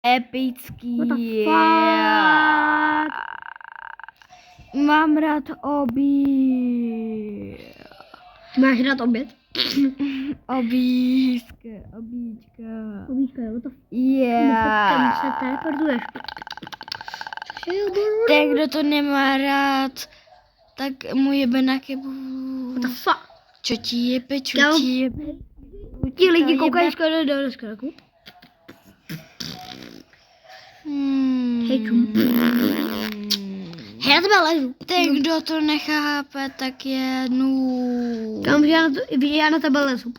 Epický. What the fuck? Mám rád obí. Ty máš rád oběd? Obíčka. Obíčka, jo, to Yeah. se teleportuješ. Ten, kdo to nemá rád, tak mu jebe na kebu. What the fuck? Čo ti jebe. Ti lidi koukají skoro do skleku. Hej, já tebe lezu. Ten, kdo to nechápe, tak je nůž. Kam já na tebe lezu.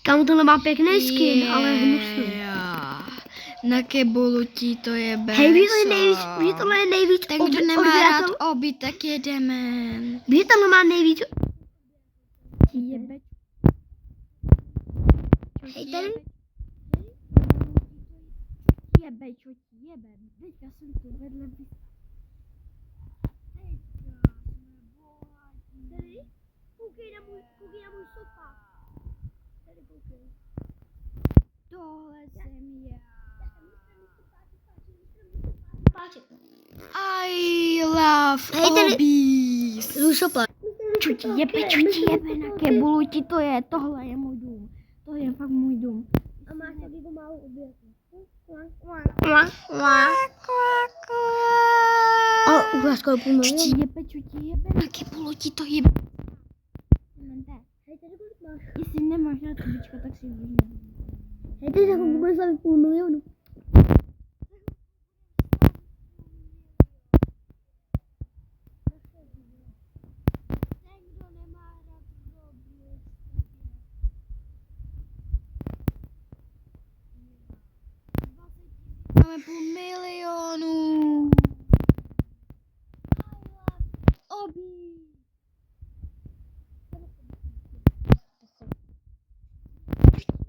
Kam tohle má pěkný skin, ale hnusný. Na kebulu ti to jebe. Hej, víš, tohle je nejvíc Ten, kdo nemá rád obi, tak je demen. Víš, tohle má nejvíc. Jebe. Hej, tady. Čo ti jebe. Teďka jsem tu vedle. Tady? Koukej na můj sofa. Tady koukej. Tohle jsem já. I love obis. Lusopa. Čo ti jebe na kebulu ti to je. Tohle je můj dům. To je fakt můj dům. A máš takovou malou oběd. A ukázka půl Čo ti jebe na kebulu ti to jebe. Hej, tady kolik máš? Jestli nemáš rád obička, tak si vezmi. Hej, tady za kolik budeš slavit 500 000. Máme 500 000. Obí.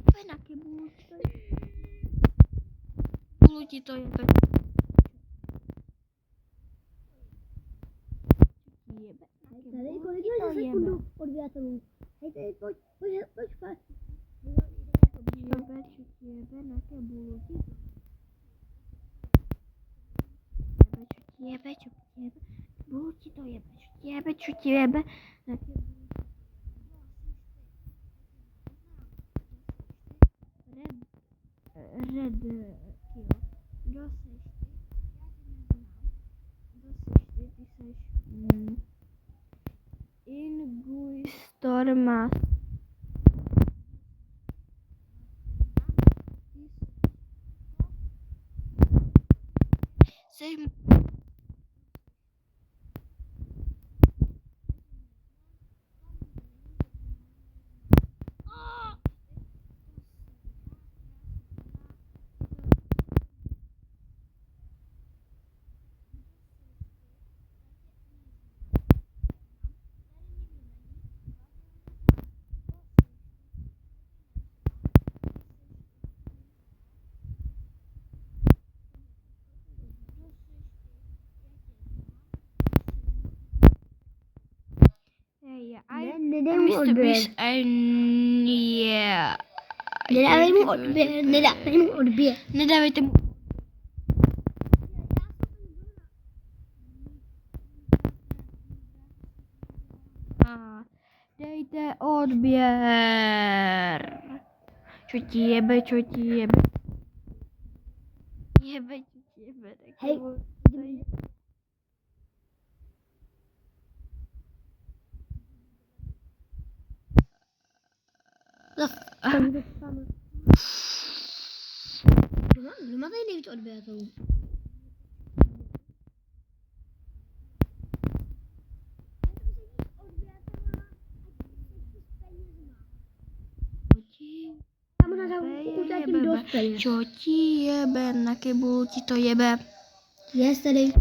To je na kebulu. Kebulu ti to jebe. Tady kolik máš za sekundu odběratelů? Hej, tady pojď fakt. Jebe na kebulu. Jebe. Kebulu ti to jebe. Čo ti jebe na kebulu. Red kill. Kdo seš ty? Já tě neznám. Kdo seš ty? Ty seš Inguy Stormas. Seš Nedej mu odběr. Nedávej mu odběr. Nedávejte mu. Dejte odběr. Čo ti jebe. Hej. Kdo má tady nejvíc odběratelů? Čo ti jebe na kebulu ti to jebe. Yes, tady.